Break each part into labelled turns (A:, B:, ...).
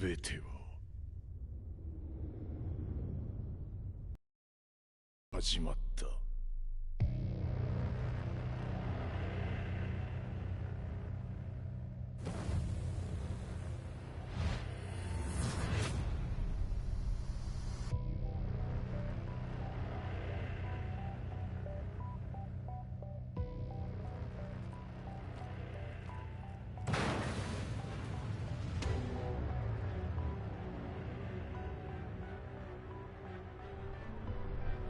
A: 全ては始まった。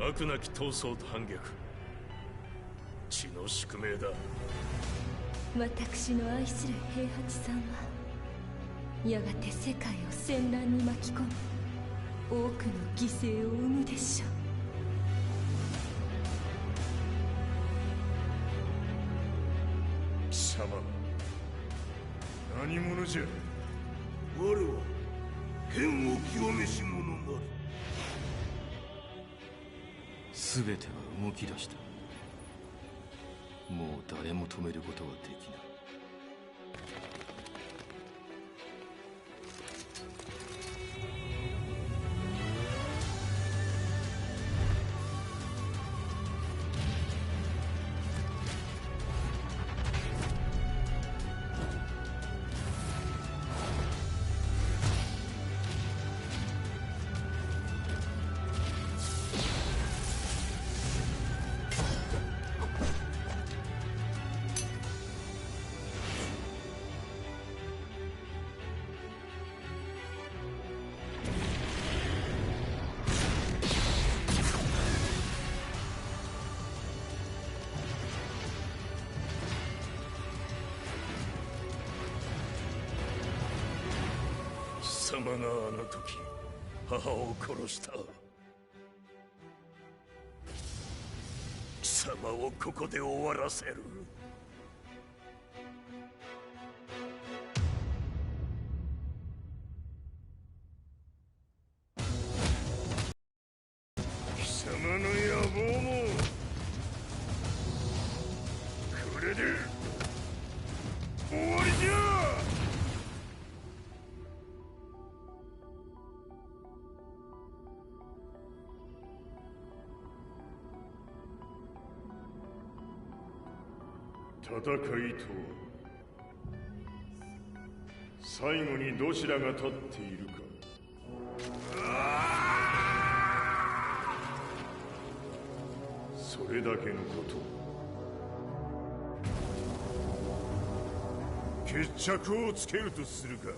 A: 悪なき闘争と反逆、血の宿命だ。
B: 私の愛する平八さんはやがて世界を戦乱に巻き込み多くの犠牲を生むでしょ
A: う。貴様何者じゃ。
C: 我は剣を極めし者なる。
D: 全ては動き出した。もう誰も止めることはできない。
A: 貴様があの時母を殺した。貴様をここで終わらせる。貴様の野望もこれで終わりじゃ。戦いとは最後にどちらが立っているか。それだけのこと。決着をつけるとするか。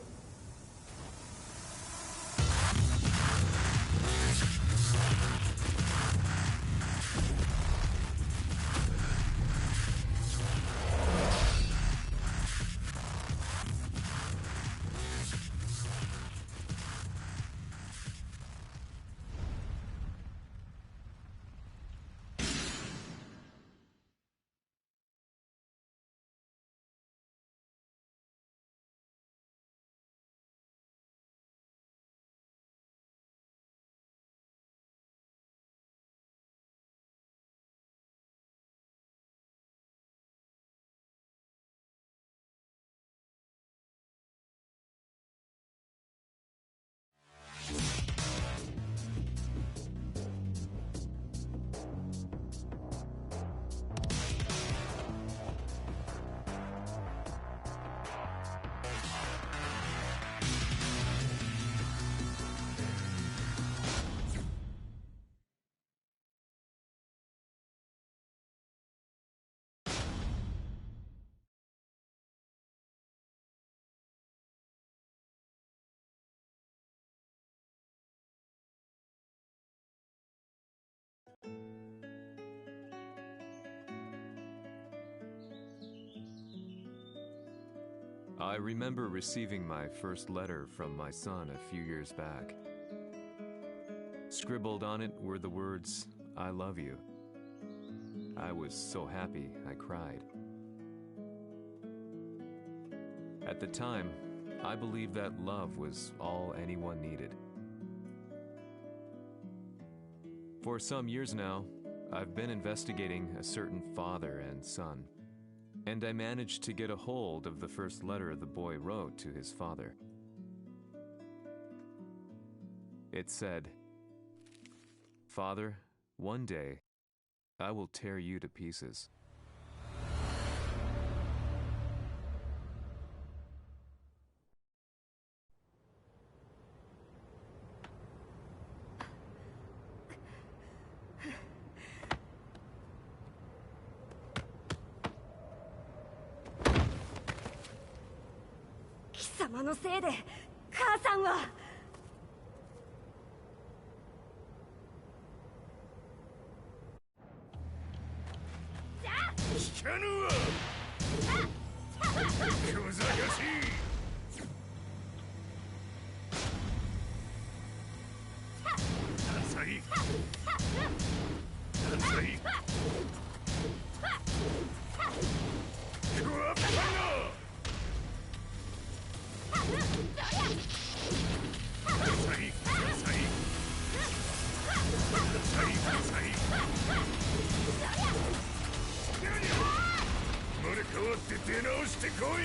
E: I remember receiving my first letter from my son a few years back. Scribbled on it were the words, "I love you." I was so happy I cried. At the time, I believed that love was all anyone needed. For some years now, I've been investigating a certain father and son, and I managed to get a hold of the first letter the boy wrote to his father. It said, "Father, one day I will tear you to pieces."
B: Kisa 様のせいで母さんは。
A: 聞かぬわ小賢しい。浅い浅いクワッパが浅い浅い浅い浅い生まれ変わって出直してこい。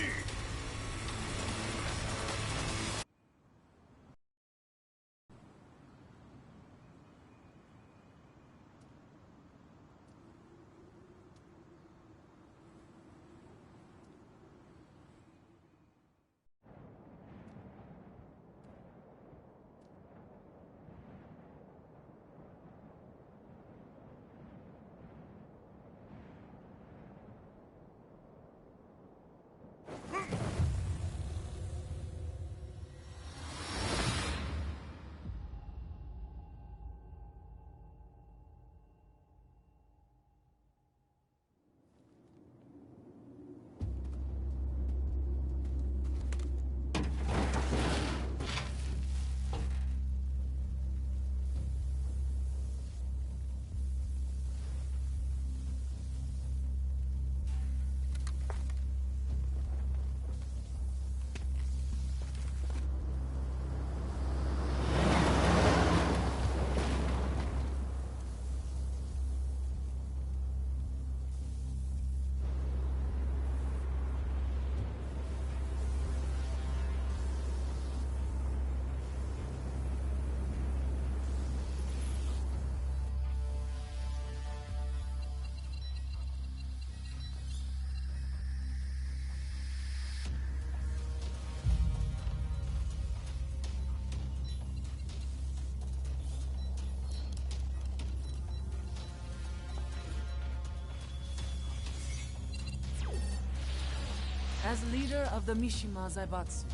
F: As leader of the Mishima Zaibatsu,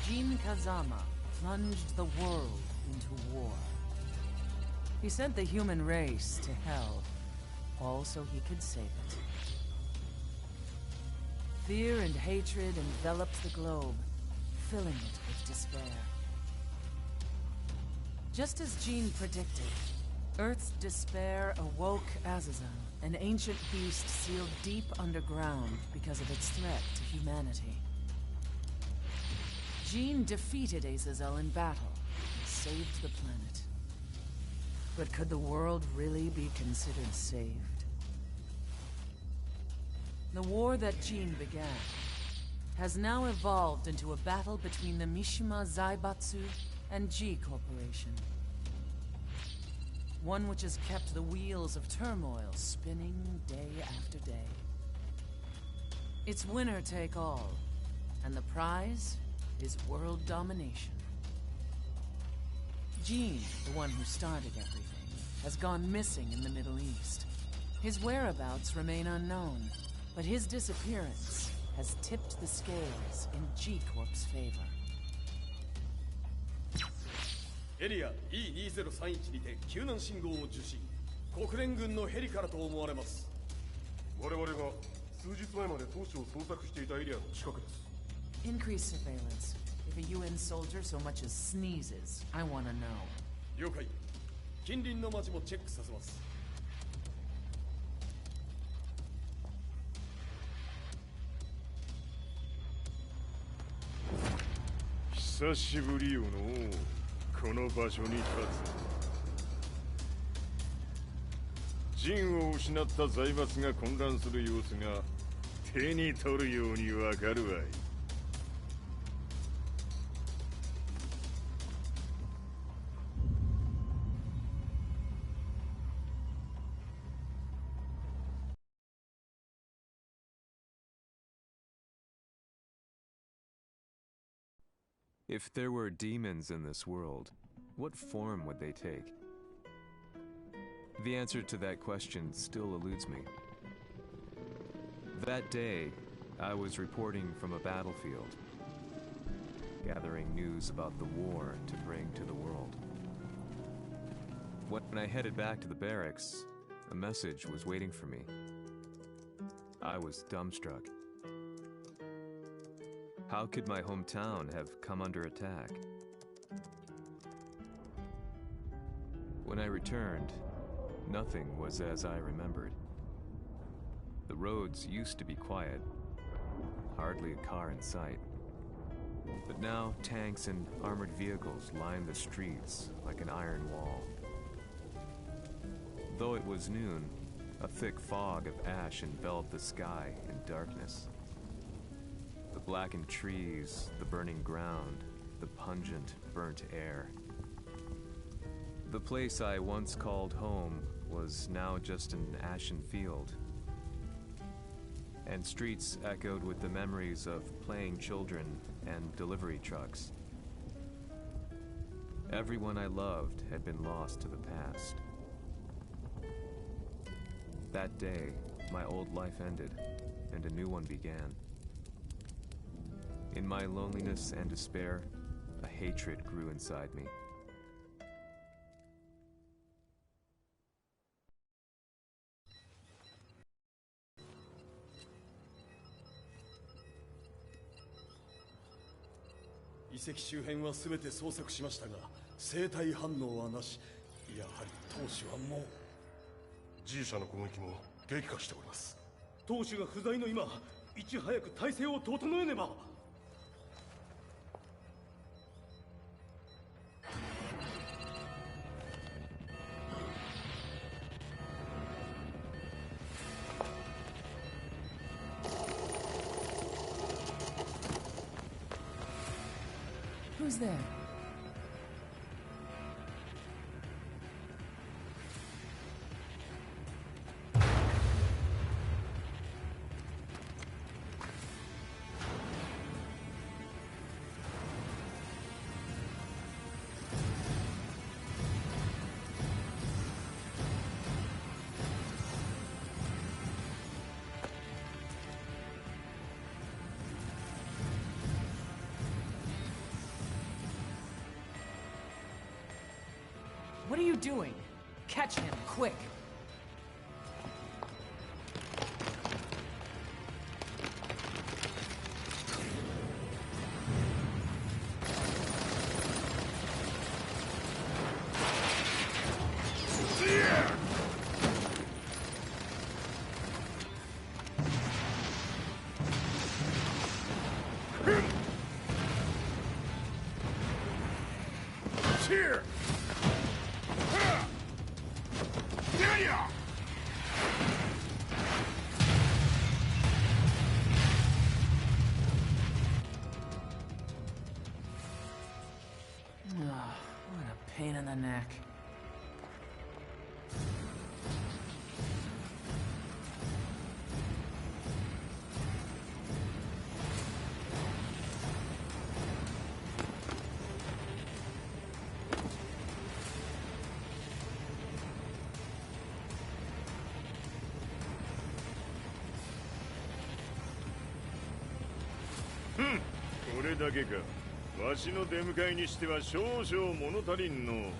F: Jin Kazama plunged the world into war. He sent the human race to hell, all so he could save it. Fear and hatred enveloped the globe, filling it with despair. Just as Jin predicted, Earth's despair awoke Azazan, an ancient beast sealed deep underground because of its threat to humanity. Jin defeated Azazel in battle and saved the planet. But could the world really be considered saved? The war that Jin began has now evolved into a battle between the Mishima Zaibatsu and G Corporation. One which has kept the wheels of turmoil spinning day after day. It's winner take all, and the prize is world domination. Jin, the one who started everything, has gone missing in the Middle East. His whereabouts remain unknown, but his disappearance has tipped the scales in G Corp's favor.
G: エリア E2031 にて救難信号を受信。国連軍のヘリからと思われます。
C: 我々が数日前まで当初を捜索していたエリアの近くです。
F: Increase surveillance. If a UN soldier so much as sneezes, I want to know.
G: 了解。近隣の町もチェックさせます。
A: 久しぶりよのこの場所に立つ。陣を失った財閥が混乱する様子が手に取るようにわかるわい。
E: If there were demons in this world, what form would they take? The answer to that question still eludes me. That day, I was reporting from a battlefield, gathering news about the war to bring to the world. When I headed back to the barracks, a message was waiting for me. I was dumbstruck. How could my hometown have come under attack? When I returned, nothing was as I remembered. The roads used to be quiet, hardly a car in sight. But now tanks and armored vehicles lined the streets like an iron wall. Though it was noon, a thick fog of ash enveloped the sky in darkness. The blackened trees, the burning ground, the pungent, burnt air. The place I once called home was now just an ashen field, and streets echoed with the memories of playing children and delivery trucks. Everyone I loved had been lost to the past. That day, my old life ended, and a new one began. In my loneliness and despair, a hatred grew inside me.
G: 遺跡周辺は全て捜索しましたが、生体反応はなし。やはり当主はもう。
C: G 社の攻撃も激化しております。
G: 当主が不在の今、いち早く体制を整えねば。
F: Who's there? What are you doing? Catch him, quick!
C: Here!
F: What a pain in the neck.
A: Hmm. これだけか。わしの出迎えにしては少々物足りんの。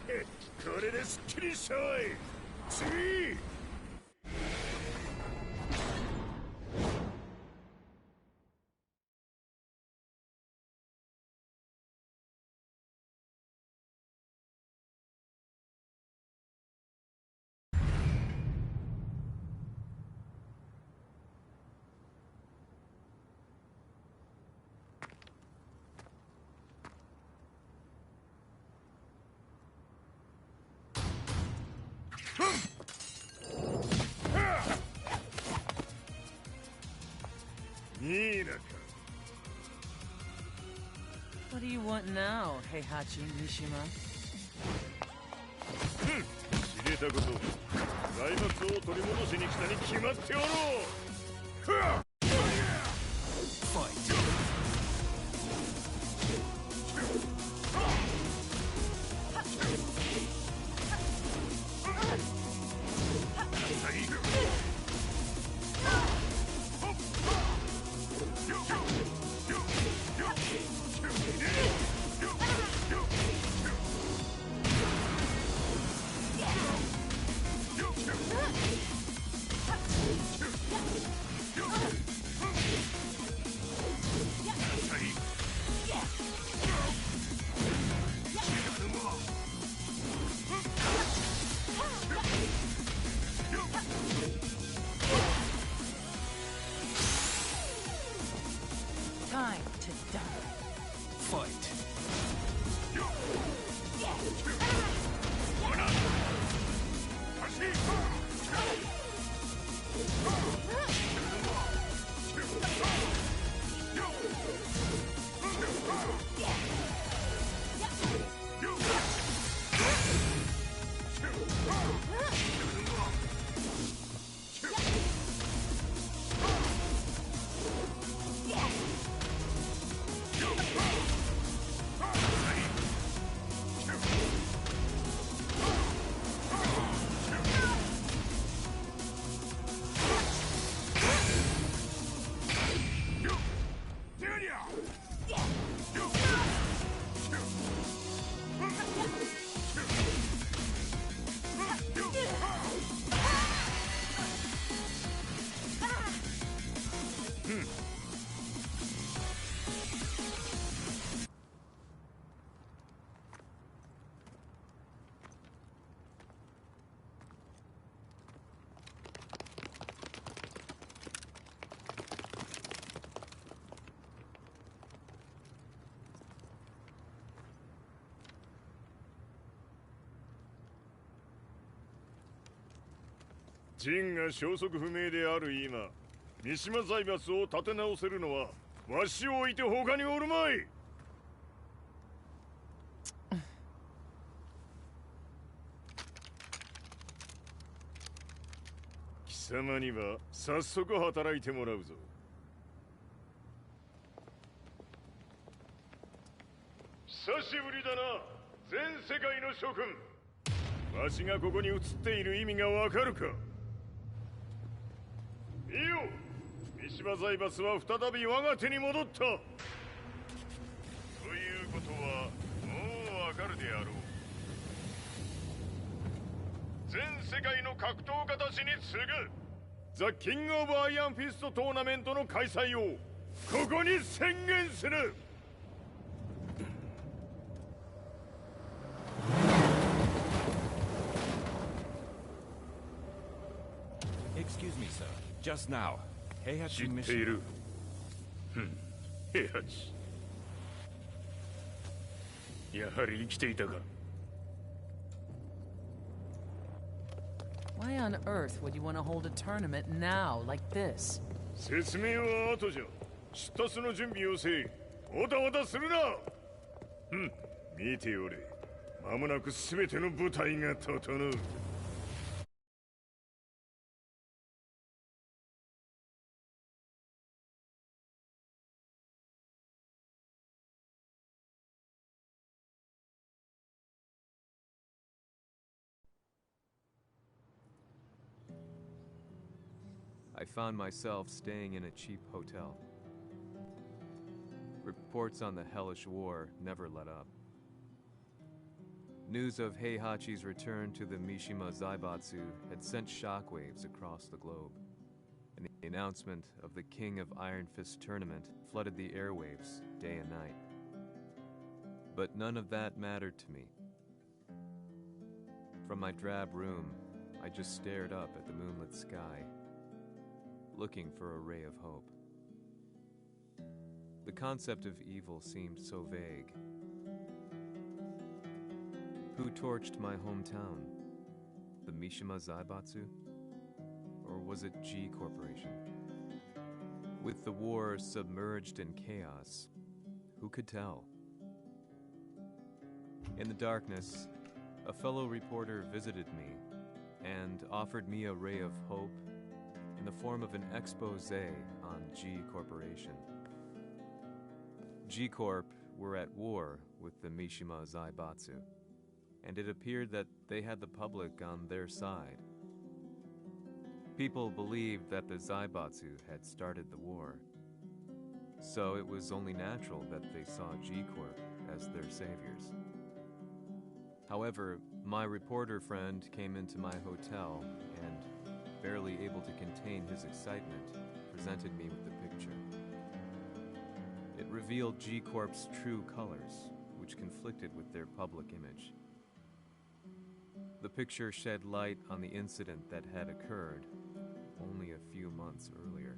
A: これですっきりしたわい。次。
F: What do you want now, Heihachi Mishima?
A: 知れたこと、財閥を取り戻しに来たに決まっておろう。
F: Time to die.
D: Fight.
A: ジンが消息不明である今、三島財閥を立て直せるのはわしを置いて他におるまい。貴様には早速働いてもらうぞ。久しぶりだな、全世界の諸君。わしがここに映っている意味がわかるか。いいよ、三島財閥は再び我が手に戻った。ということはもうわかるであろう。全世界の格闘家たちに次ぐザ・キング・オブ・アイアンフィストトーナメントの開催をここに宣言する。
H: Excuse me, sir. Just now,
A: 知っている。平八。やはり生きていたか。
F: Why on earth would you want to hold a tournament now, like this?
A: 説明は後じゃ。出立の準備をせい。おたおたするな。見ておれ。間もなく全ての部隊が整う。
E: I found myself staying in a cheap hotel. Reports on the hellish war never let up. News of Heihachi's return to the Mishima Zaibatsu had sent shockwaves across the globe, and the announcement of the King of Iron Fist tournament flooded the airwaves day and night. But none of that mattered to me. From my drab room, I just stared up at the moonlit sky, looking for a ray of hope. The concept of evil seemed so vague. Who torched my hometown? The Mishima Zaibatsu? Or was it G Corporation? With the war submerged in chaos, who could tell? In the darkness, a fellow reporter visited me and offered me a ray of hope in the form of an expose on G Corporation. G Corp were at war with the Mishima Zaibatsu, and it appeared that they had the public on their side. People believed that the Zaibatsu had started the war, so it was only natural that they saw G Corp as their saviors. However, my reporter friend came into my hotel and, barely able to contain his excitement, presented me with the picture. It revealed G Corp's true colors, which conflicted with their public image. The picture shed light on the incident that had occurred only a few months earlier.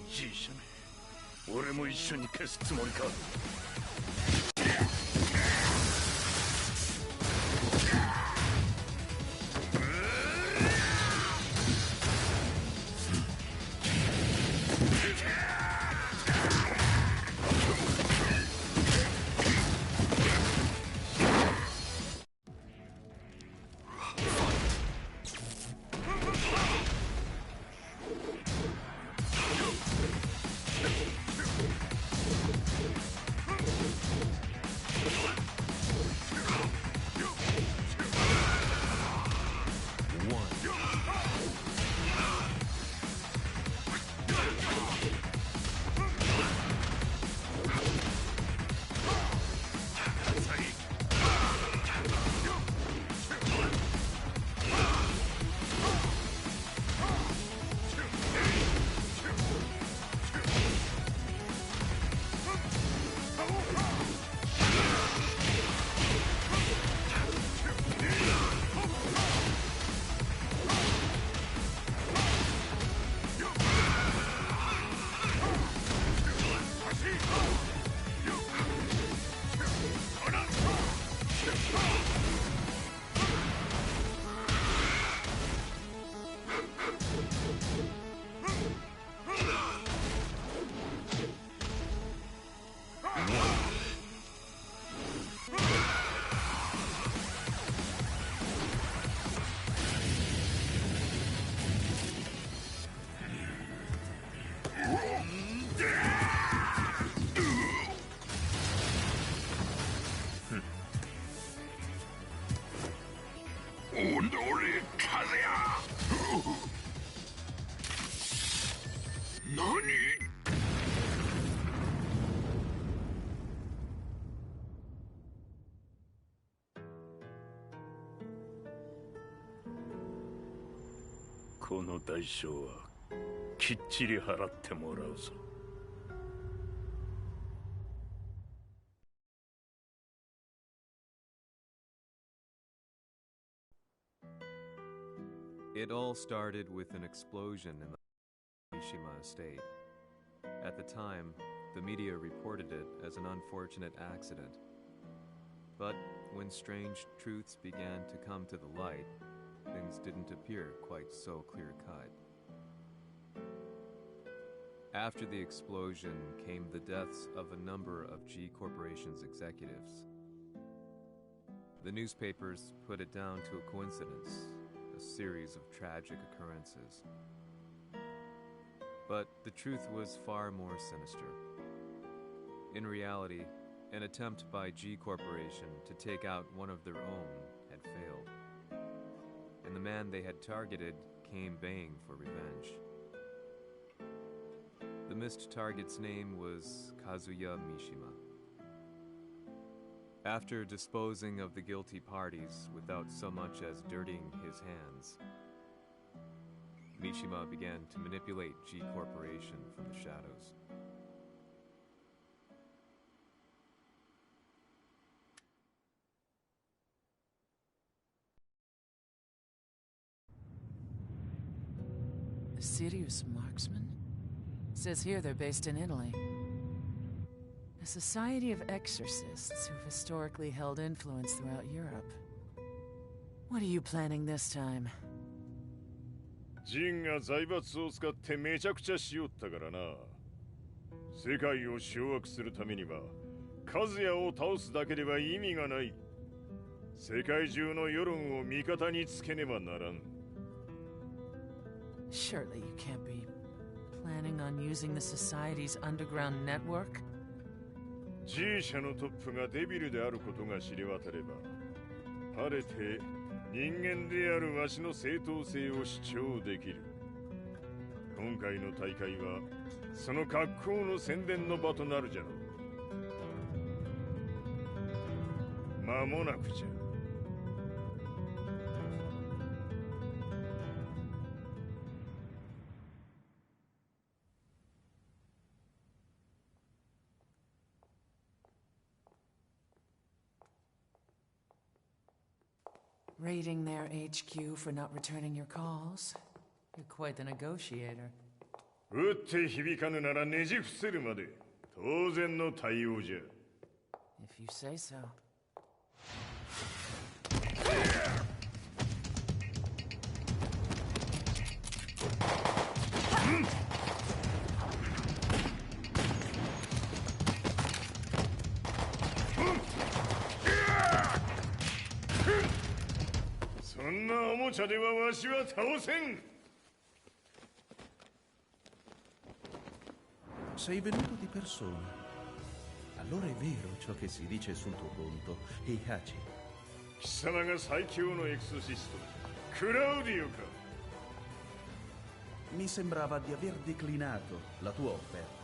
C: G 社め、俺も一緒に消すつもりか。踊れ風や。何？この代償はきっちり払ってもらうぞ。
E: It all started with an explosion in the Mishima estate. At the time, the media reported it as an unfortunate accident. But when strange truths began to come to the light, things didn't appear quite so clear-cut. After the explosion came the deaths of a number of G Corporation's executives. The newspapers put it down to a coincidence, a series of tragic occurrences. But the truth was far more sinister. In reality, an attempt by G Corporation to take out one of their own had failed. And the man they had targeted came baying for revenge. The missed target's name was Kazuya Mishima. After disposing of the guilty parties without so much as dirtying his hands, Mishima began to manipulate G Corporation from the shadows.
F: A serious marksman? Says here they're based in Italy. A society of exorcists who've historically held influence throughout Europe. What are you planning this time?
A: ジンが財閥を使ってめちゃくちゃしよったからな。世界を掌握するためにはカズヤを倒すだけでは意味がない。世界中の世論を味方につけねばならん。
F: Surely you can't be planning on using the society's underground network?
A: G 社のトップがデビルであることが知れ渡れば、晴れて人間であるわしの正当性を主張できる。今回の大会はその格好の宣伝の場となるじゃろう。間もなくじゃ。
F: Raiding their HQ for not returning your calls? You're quite the negotiator.
A: 撃って響かぬならねじ伏せるまで当然の対応じゃ。
F: If you say so.
H: Sei venuto di persona. Allora è vero ciò che si dice sul tuo conto, Heihachi.
A: 貴様が最強のエクソシスト、クラウディオか。
H: Mi sembrava di aver declinato la tua offerta.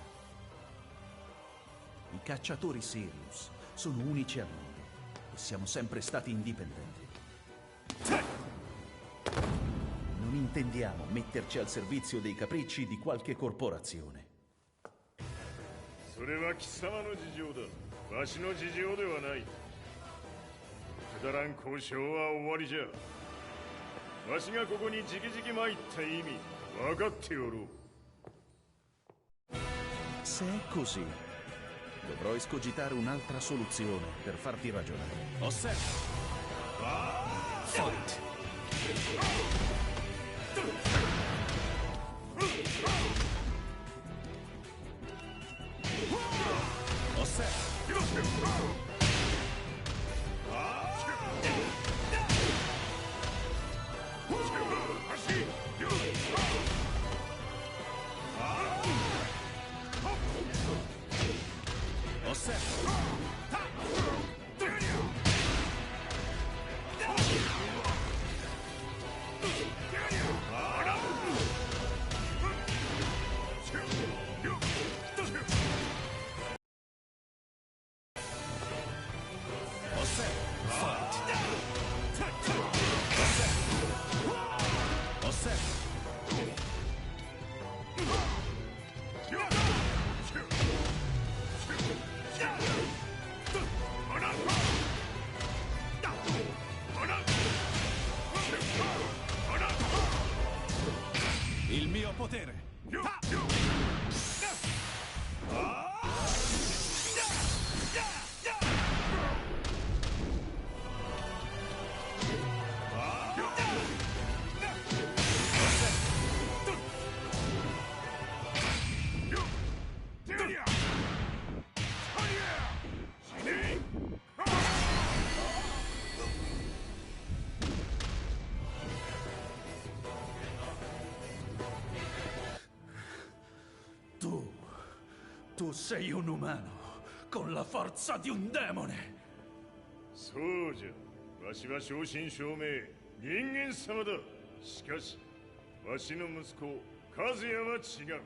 H: I cacciatori Sirius sono unici al mondo e siamo sempre stati indipendenti. Non intendiamo metterci al servizio dei capricci di qualche corporazione.
A: それは貴様の事情だ。わしの事情ではない。くだらん交渉は終わりじゃ。わしがここに直々参った意味分かっておろう。
H: Se è così, dovrò escogitare un'altra soluzione per farti ragionare. Osserva! Fight!
D: potere! Tu sei un umano, con la forza di un demone!
A: そうじゃ。わしは正真正銘人間様だ。しかしわしの息子和也は違う。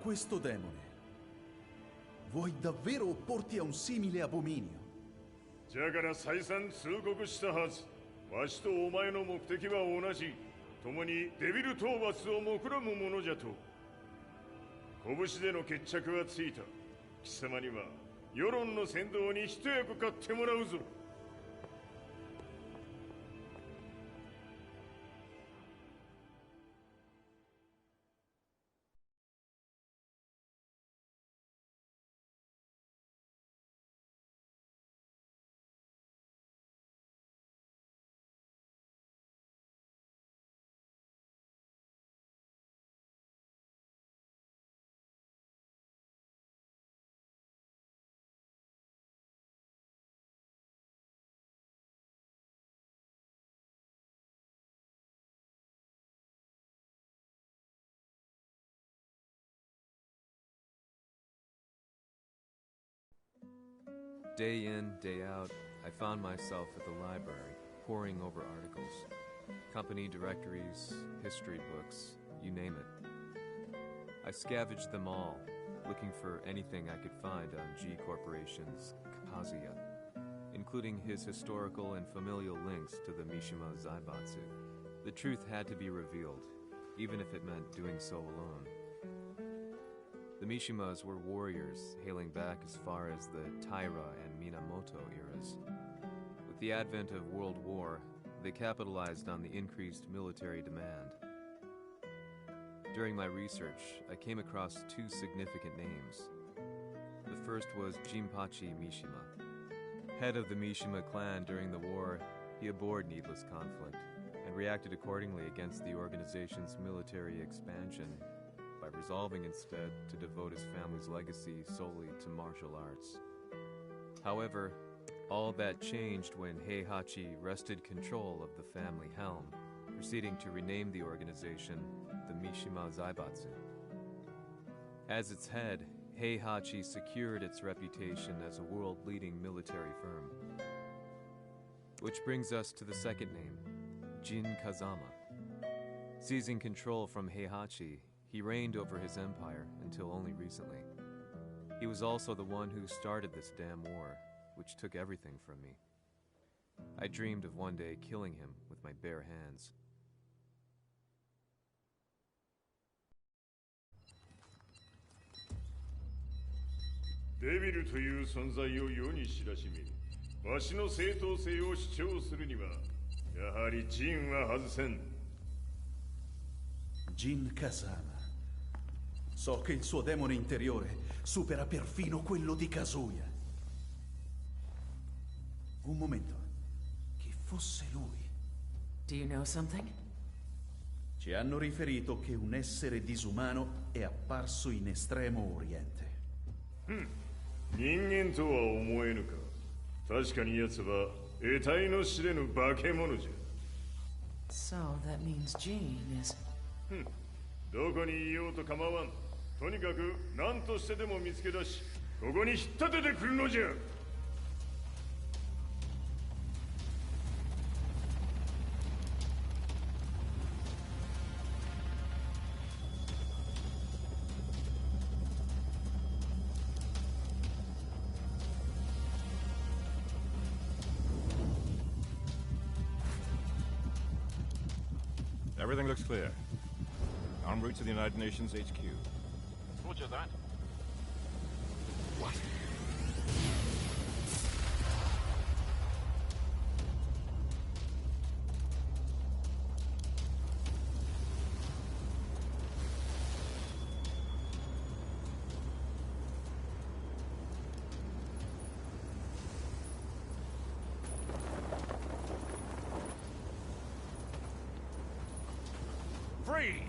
H: Questo demone vuoi davvero opporti a un simile abominio?
A: じゃから再三通告したはず。わしとお前の目的は同じ。共にデビル討伐を目論むものじゃと。拳での決着はついた。貴様には世論の先導に一役買ってもらうぞ。
E: Day in, day out, I found myself at the library, poring over articles. Company directories, history books, you name it. I scavenged them all, looking for anything I could find on G Corporation's Kazuya, including his historical and familial links to the Mishima Zaibatsu. The truth had to be revealed, even if it meant doing so alone. The Mishimas were warriors hailing back as far as the Taira and Minamoto eras. With the advent of World War, they capitalized on the increased military demand. During my research, I came across two significant names. The first was Jinpachi Mishima. Head of the Mishima clan during the war, he abhorred needless conflict and reacted accordingly against the organization's military expansion by resolving instead to devote his family's legacy solely to martial arts. However, all that changed when Heihachi wrested control of the family helm, proceeding to rename the organization the Mishima Zaibatsu. As its head, Heihachi secured its reputation as a world-leading military firm. Which brings us to the second name, Jin Kazama. Seizing control from Heihachi, he reigned over his empire until only recently. He was also the one who started this damn war, which took everything from me. I dreamed of one day killing him with my bare hands.
A: Devil という存在を世に知らしめ、わしの正当性を主張するには、やはりジンは外せん。
H: Jin Kazama. So che il suo demone interiore supera perfino quello di Kazuya. Un momento. Chi fosse lui?
F: Do you know something?
H: Ci hanno riferito che un essere disumano è apparso in Estremo Oriente.
A: 人間とは思えぬか。確かに奴は得体の知れぬ化け物じゃ。
F: So that means Jean is...
A: どこにいようと構わん。とにかく何としてでも見つけ出し、ここに引っ立ててくるのじゃ。
I: Everything looks clear. En route to the United Nations HQ.
C: Roger that.
I: What?
C: trees!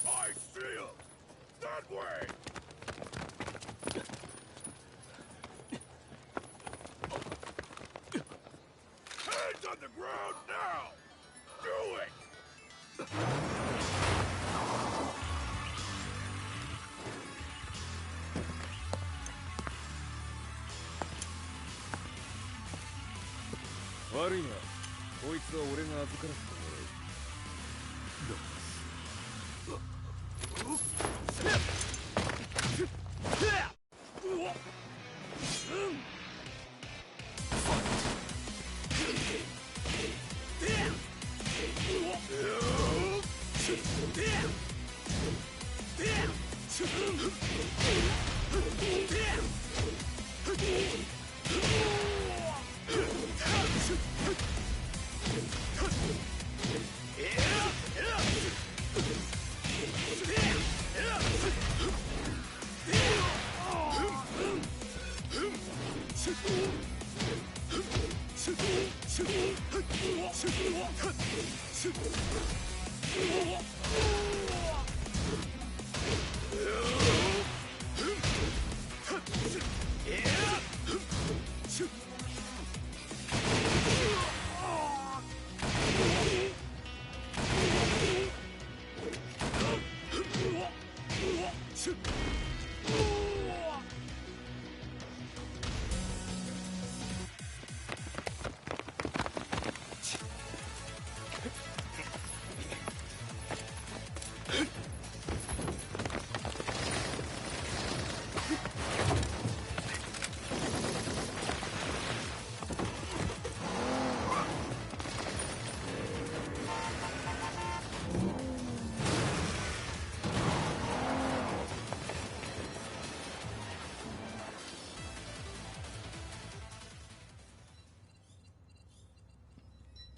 C: I see him! That way! Hands on the ground now! Do it!悪いな。こいつは俺が預からせてもらう。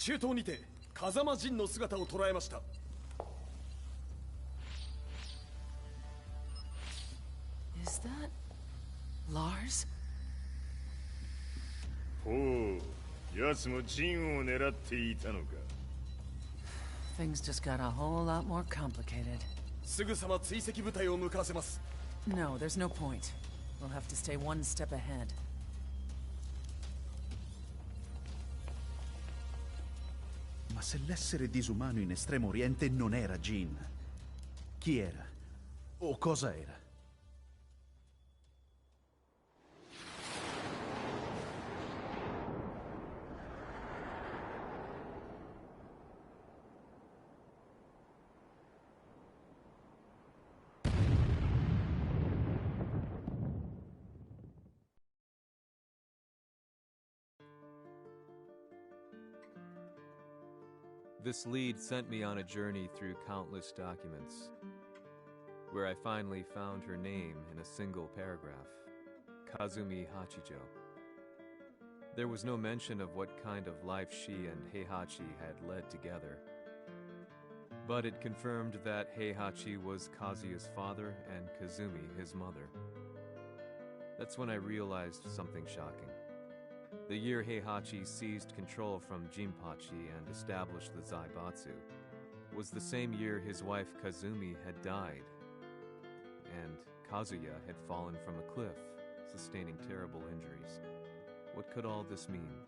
C: 中東にて風間陣の姿を捉えました。
F: Is that Lars?
A: ほう、奴も陣を狙っていたのか。
F: Things just got a whole lot more complicated.
G: すぐさま追跡部隊を向かわせます。
F: No, there's no point. We'll have to stay one step ahead.
H: Ma se l'essere disumano in Estremo Oriente non era Jin, chi era? O cosa era?
E: This lead sent me on a journey through countless documents, where I finally found her name in a single paragraph, Kazumi Hachijo. There was no mention of what kind of life she and Heihachi had led together, but it confirmed that Heihachi was Kazuya's father and Kazumi his mother. That's when I realized something shocking. The year Heihachi seized control from Jinpachi and established the Zaibatsu was the same year his wife Kazumi had died, and Kazuya had fallen from a cliff, sustaining terrible injuries. What could all this mean?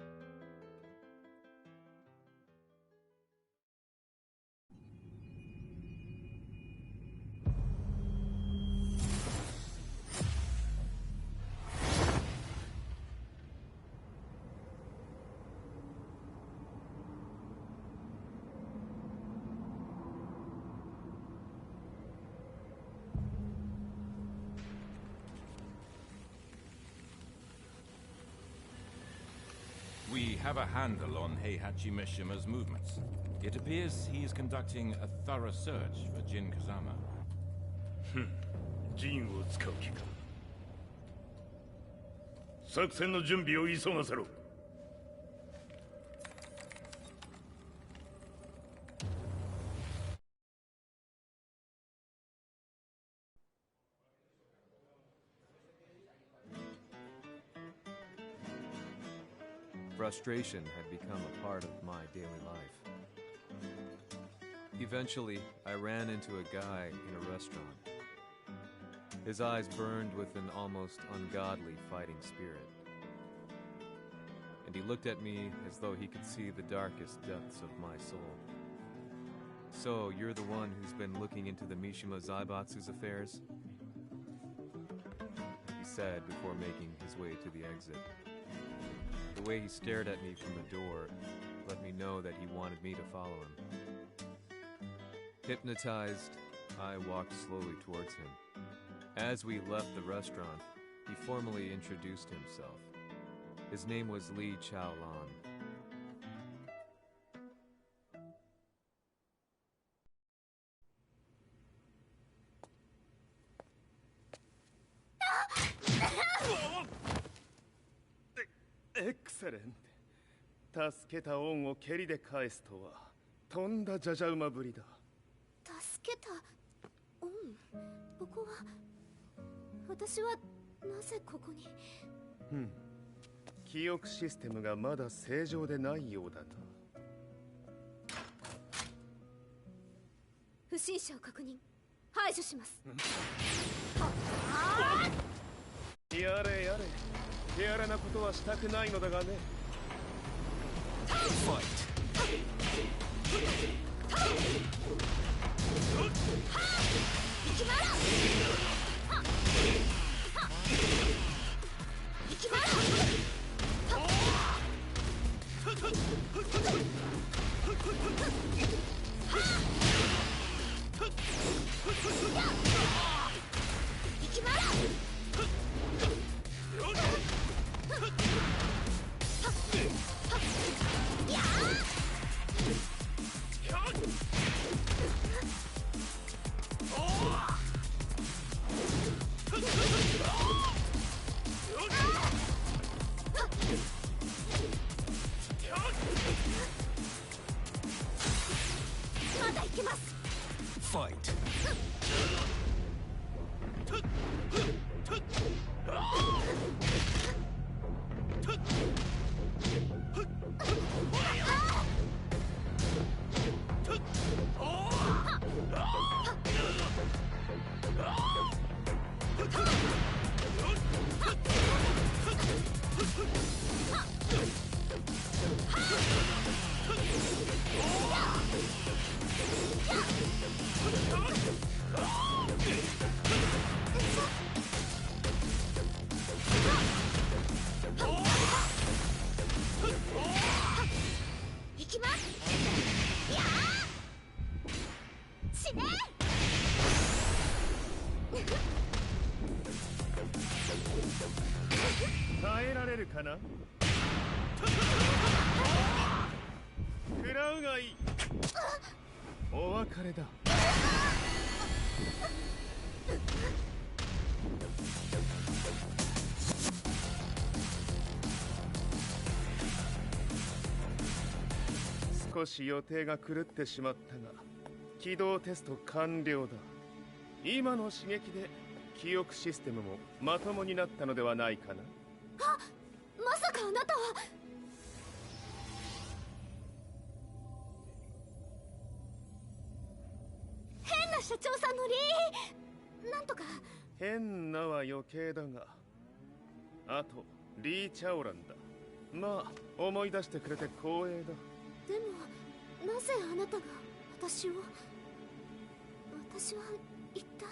I: have a handle on Heihachi Mishima's movements. It appears he is conducting a thorough search for Jin Kazama.
C: ジンを使う気か。作戦の準備を急がせろ。
E: Frustration had become a part of my daily life. Eventually, I ran into a guy in a restaurant. His eyes burned with an almost ungodly fighting spirit. And he looked at me as though he could see the darkest depths of my soul. So, you're the one who's been looking into the Mishima Zaibatsu's affairs? He said before making his way to the exit. The way he stared at me from the door let me know that he wanted me to follow him. Hypnotized, I walked slowly towards him. As we left the restaurant, he formally introduced himself. His name was Li Chaolan.
J: Excellent. 助けた恩を蹴りで返すとはとんだじゃじゃ馬ぶりだ。
K: 助けた恩？ここは私はなぜここに？
J: 記憶システムがまだ正常でないようだな。
K: 不審者を確認。排除します。
J: やれやれ。手荒なことはしたくないのだがね。耐えられるかな？食らうがいい。お別れだ。少し予定が狂ってしまったが、起動テスト完了だ。今の刺激で記憶システムもまともになったのではないかな。
K: あ、まさかあなたは。変な社長さんのなんとか。
J: 変なは余計だが、あとリー・チャオランだ。まあ思い出してくれて光栄だ。
K: でもなぜあなたが私は一体。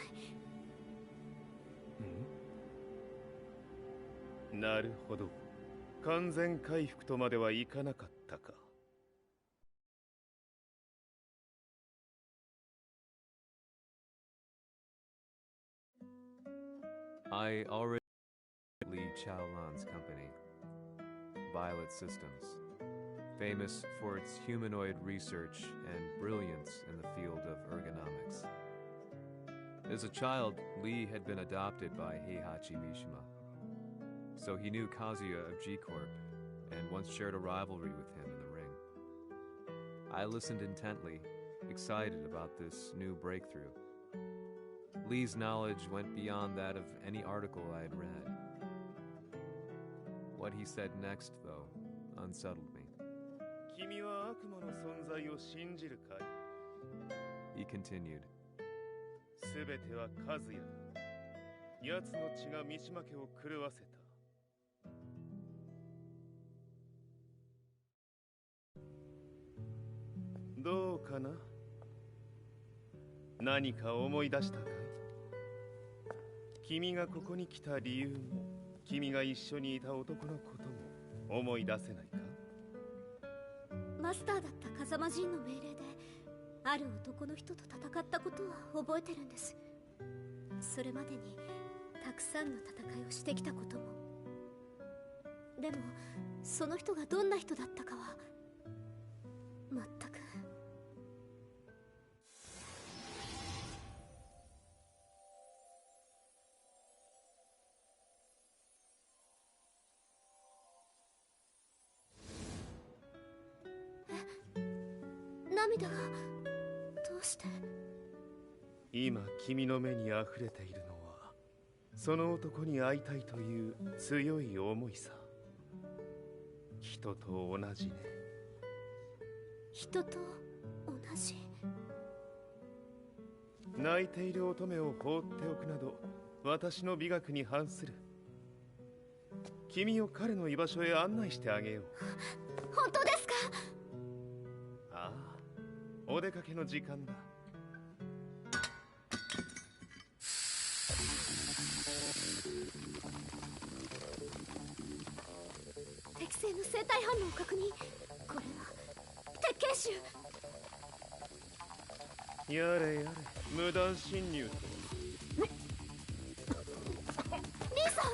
J: なるほど。完全回復とまではいかなかったか。
E: I already Li Chaolan's company, Violet Systems. famous for its humanoid research and brilliance in the field of ergonomics. As a child, Lee had been adopted by Heihachi Mishima, so he knew Kazuya of G-Corp and once shared a rivalry with him in the ring. I listened intently, excited about this new breakthrough. Lee's knowledge went beyond that of any article I had read. What he said next, though, unsettled me. He continued.
J: すべては和也だ。奴の血が三島家を狂わせた。どうかな？何か思い出したかい？君がここに来た理由も、君が一緒にいた男のことも思い出せないか？
K: マスターだった風間陣の命令である男の人と戦ったことは覚えてるんです。それまでにたくさんの戦いをしてきたことも。でもその人がどんな人だったかは全く。涙がどうして？
J: 今君の目にあふれているのはその男に会いたいという強い思いさ。人と同じね。
K: 人と同じ。
J: 泣いている乙女を放っておくなど私の美学に反する。君を彼の居場所へ案内してあげよう。
K: 本当ですか？
J: ああ、お出かけの時間だ。
K: 適正の生体反応を確認。これは鉄拳臭。
J: やれやれ、無断侵入と。
K: リーさん。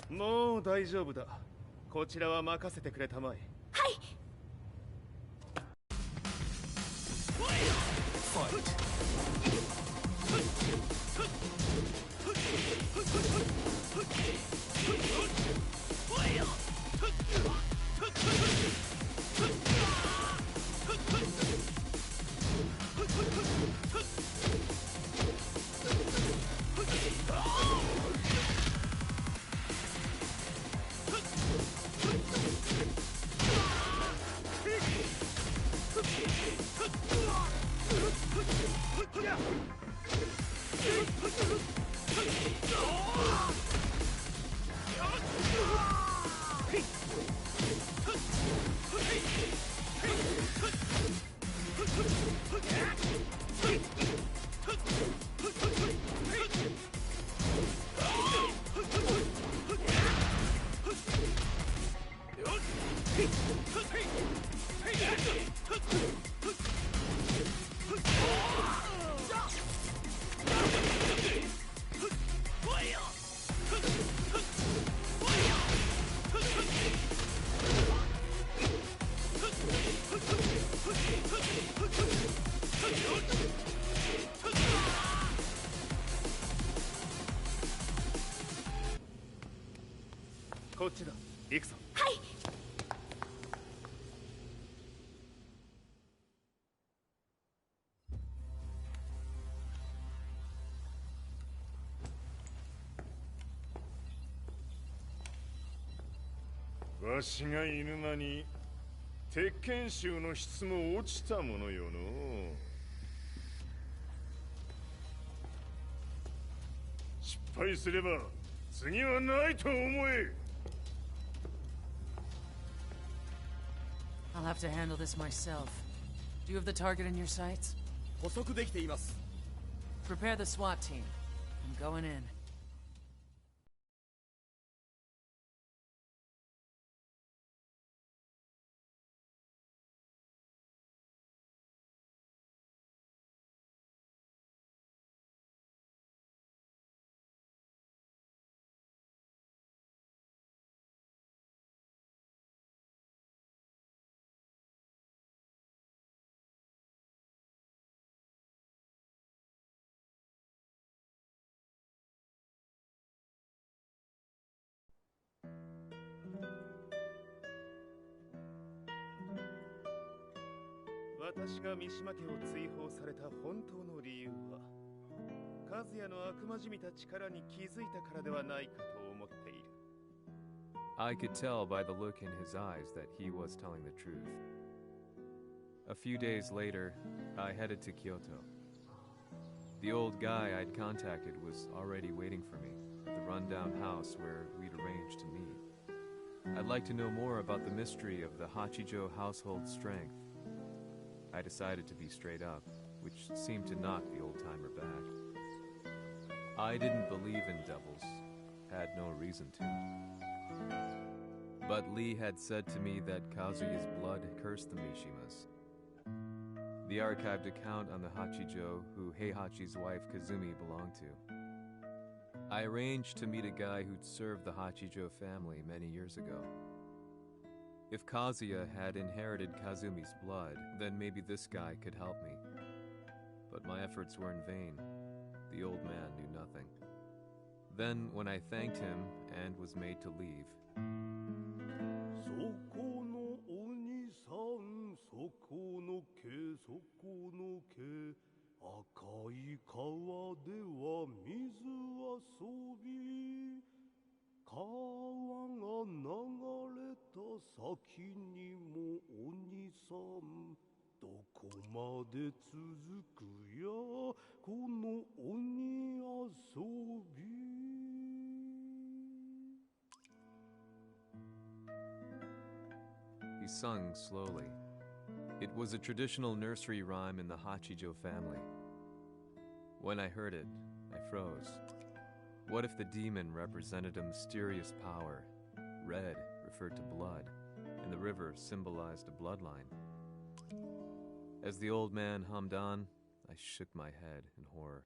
J: もう大丈夫だ。こちらは任せてくれたまえ。
K: はい。
J: こっちだ。行くぞ。
K: はい。
A: わしが犬間に鉄拳衆の質も落ちたものよの。失敗すれば次はないと思え。
F: I'll have to handle this myself. Do you have the target in your sights?
G: 捕捉できています。
F: Prepare the SWAT team. I'm going in.
J: 「私が三島家を追放された本当の理由は和也の悪魔じみた力に気づいたからではないかと思っている。
E: I could tell by the look in his eyes that he was telling the truth. A few days later, I headed to Kyoto. The old guy I'd contacted was already waiting for me at the rundown house where we'd arranged to meet. I'd like to know more about the mystery of the Hachijo household strength. I decided to be straight up, which seemed to knock the old-timer back. I didn't believe in devils, had no reason to. But Lee had said to me that Kazuya's blood cursed the Mishimas. The archived account on the Hachijo who Heihachi's wife Kazumi belonged to. I arranged to meet a guy who'd served the Hachijo family many years ago. If Kazuya had inherited Kazumi's blood, then maybe this guy could help me. But my efforts were in vain. The old man knew nothing. Then, when I thanked him and was made to leave, he sung slowly. It was a traditional nursery rhyme in the Hachijo family. When I heard it, I froze. What if the demon represented a mysterious power? Red referred to blood, and the river symbolized a bloodline. As the old man hummed on, I shook my head in horror.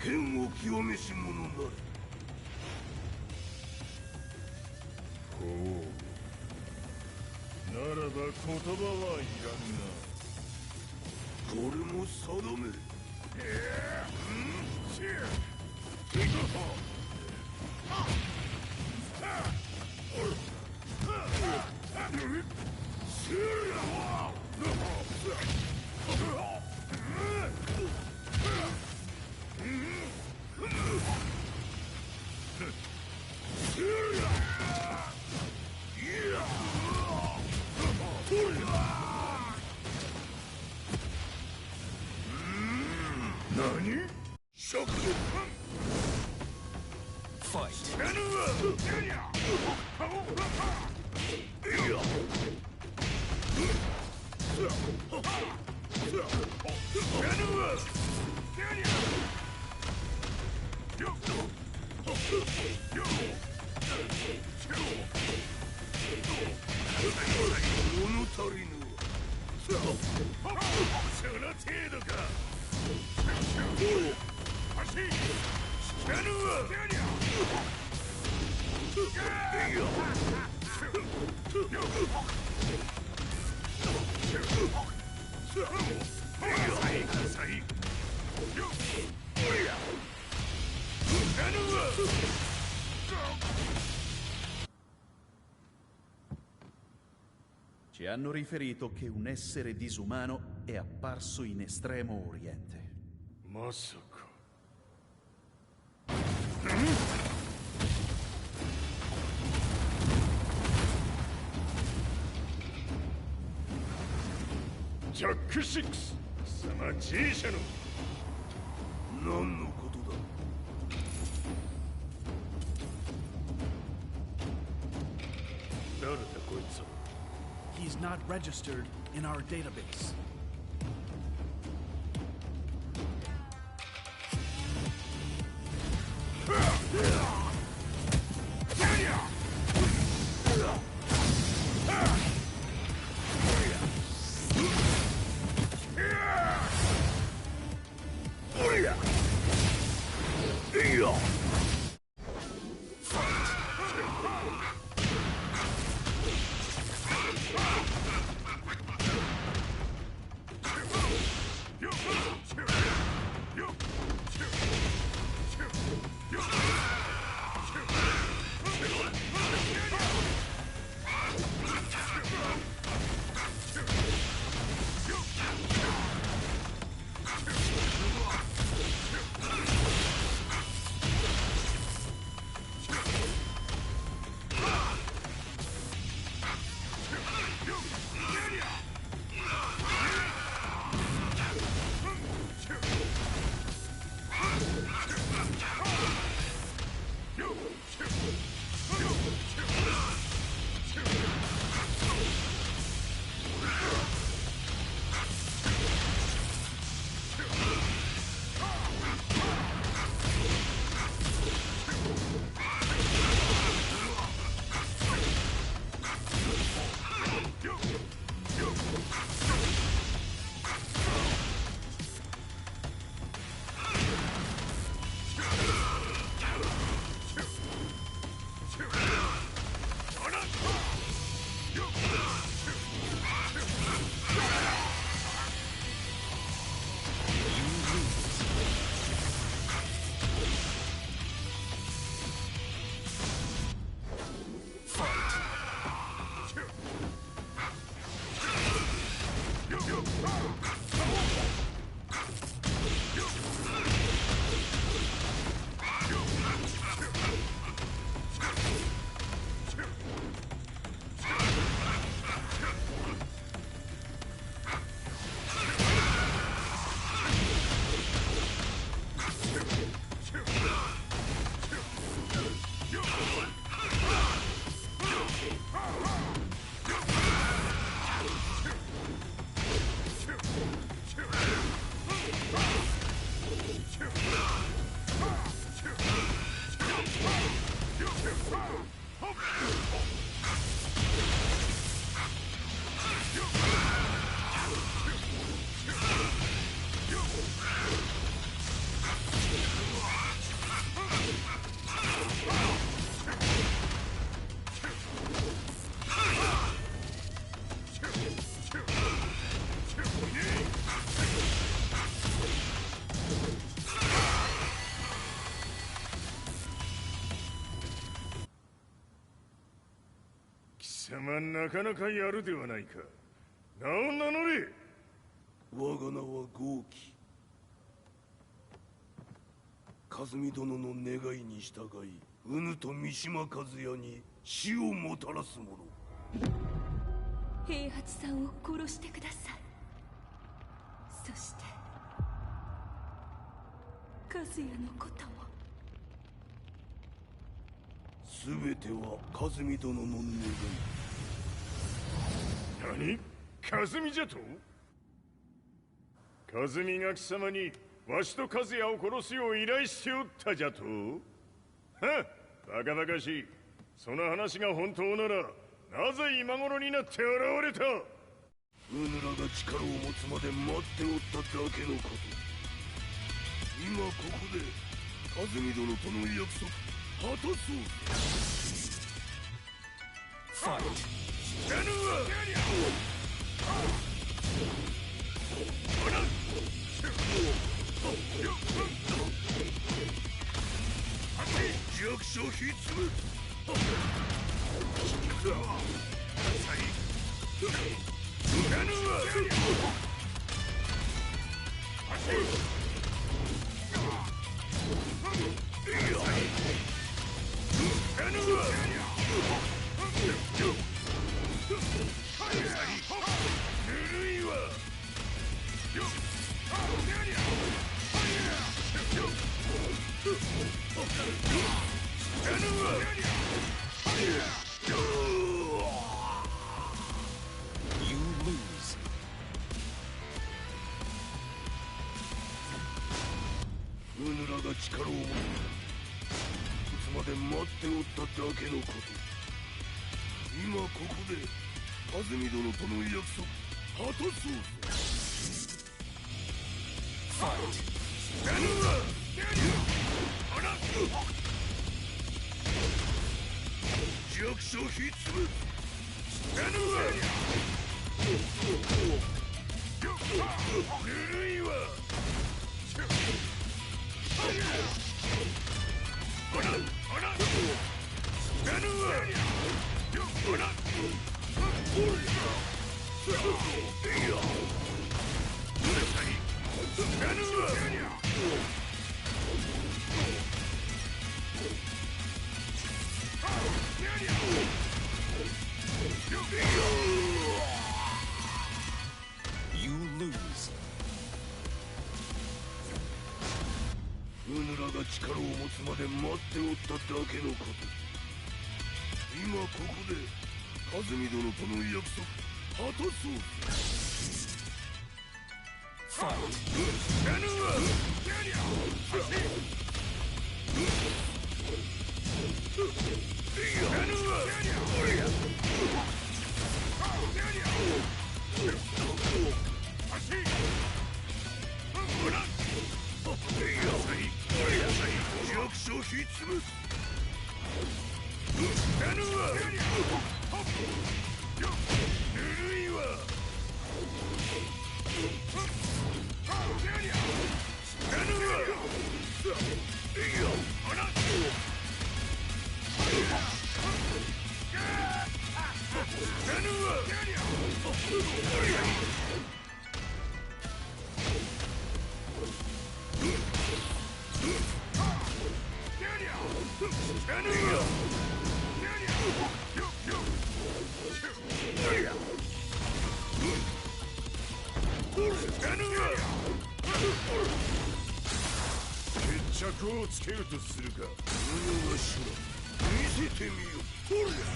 C: Quemを清めし者なれ。
A: ほう。ならば言葉はいらんな。
C: これも定め。
A: 何？食の
D: ファイト。
A: 物足りぬ。その程度か。足聞かぬわ。
H: Ci hanno riferito che un essere disumano è apparso in Estremo Oriente.
A: Masaka. Jack 6貴様 G 社の何のことだ。誰だこいつは。
D: He's not registered in our database.
A: 貴様なかなかやるではないか。名を名乗れ。
L: 我が名は豪輝。和美殿の願いに従い、うぬと三島和也に死をもたらす者。
B: 平八さんを殺してください。そして和也のことも。
L: 全ては和美殿の願い。
A: 何？和美じゃと？和美が貴様にわしと和也を殺すよう依頼しておったじゃと？はっ、バカバカしい。その話が本当ならなぜ今頃になって現れた？
L: うぬらが力を持つまで待っておっただけのこと。今ここで和美殿との約束果たそう。ファイト。死ぬわ。弱小ひっつむ。うぬらが力を持つまで待っておっただけのこと。今ここで和美殿との約束果たそうぞ。ファイト。弱小ひっつむ。ぬるいわ。
I: You lose.
L: うぬらが力を持つまで待っておっただけのこと。今ここで和美殿との約束果たそう。ファイ弱小ひっつむ。ぬるいわ。決着をつけるとするか。うぬわしら見せてみよ。ほりゃ。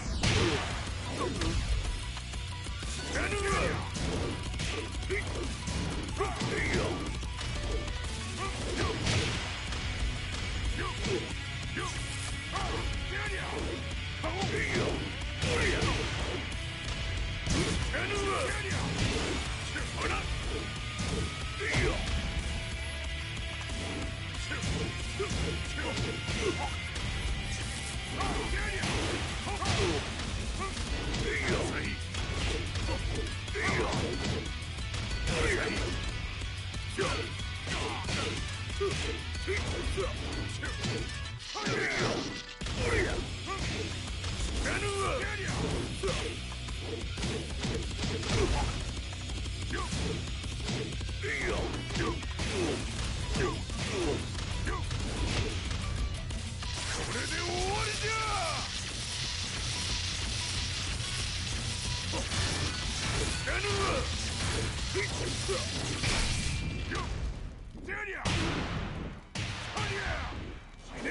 L: 覚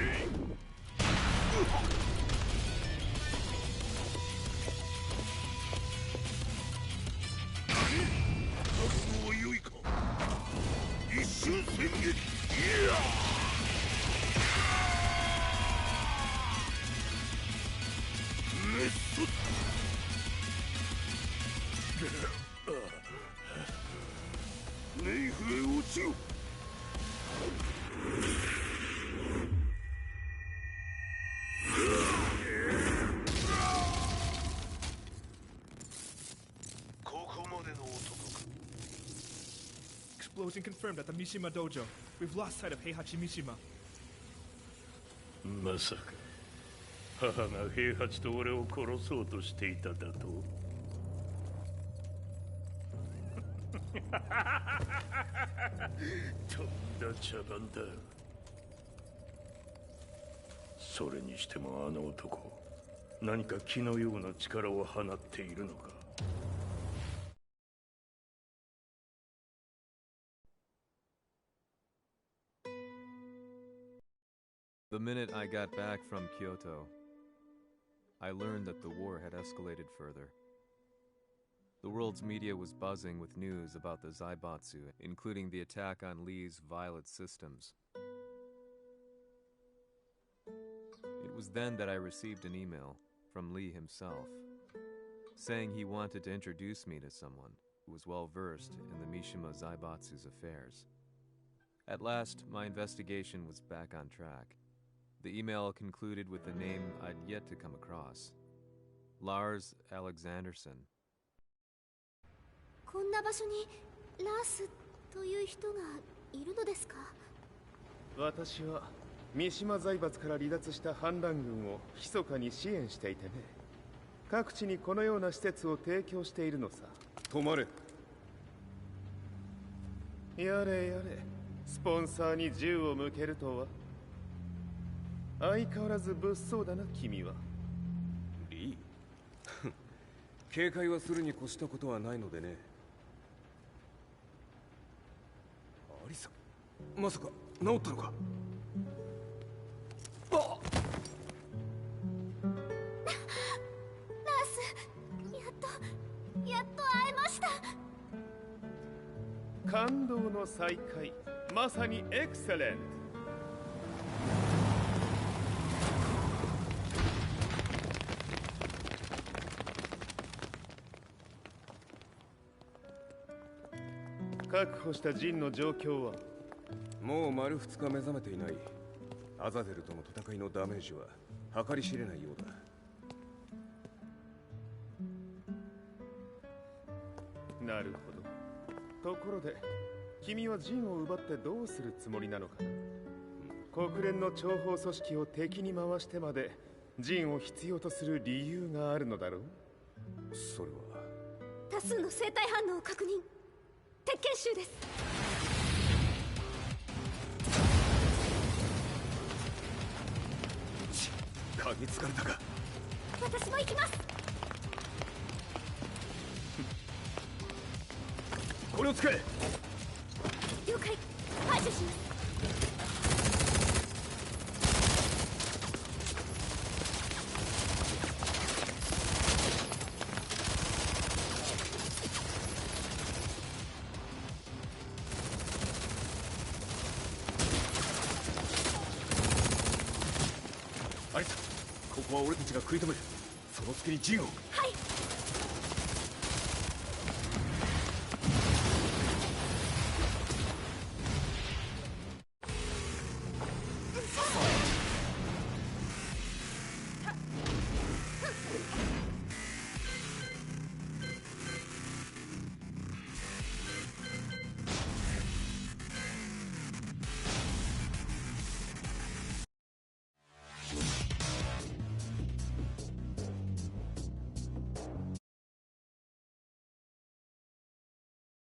L: 悟は良いか。一瞬戦撃。いやメッソ。ネイフへ落ちよ。
M: Explosion confirmed at the Mishima Dojo. We've lost sight of Heihachi Mishima.
C: まさか母が平八と俺を殺そうとしていただと。とんだ茶番だ。それにしてもあの男、何か気のような力を放っているのか。
E: The minute I got back from Kyoto, I learned that the war had escalated further. The world's media was buzzing with news about the Zaibatsu, including the attack on Lee's Violet systems. It was then that I received an email from Lee himself, saying he wanted to introduce me to someone who was well versed in the Mishima Zaibatsu's affairs. At last, my investigation was back on track. The email concluded with a name I'd yet to come across. Lars Alexanderson.
K: こんな場所にラースという人がいるのですか？
J: 私は三島財閥から離脱した反乱軍を密かに支援していてね。各地にこのような施設を提供しているのさ。
N: 止まれ。
J: やれやれ、スポンサーに銃を向けるとは。相変わらず物騒だな、君は。
N: リー警戒はするに越したことはないのでね。アリサ、まさか治ったのか？
K: ラース、やっと会えました。
J: 感動の再会、まさにエクセレント。確保したジンの状況は？
N: もう丸2日目覚めていない。アザゼルとの戦いのダメージは計り知れないようだ。
J: なるほど。ところで君はジンを奪ってどうするつもりなのかな？国連の諜報組織を敵に回してまでジンを必要とする理由があるのだろう？
N: それは
K: 多数の生体反応を確認。鉄拳集です。
N: 嗅ぎつかれたか。
K: 私も行きます。
N: これを使え。
K: 了解。排除します。
N: アリサ、ここは俺たちが食い止める。その隙にジンを。
K: はい。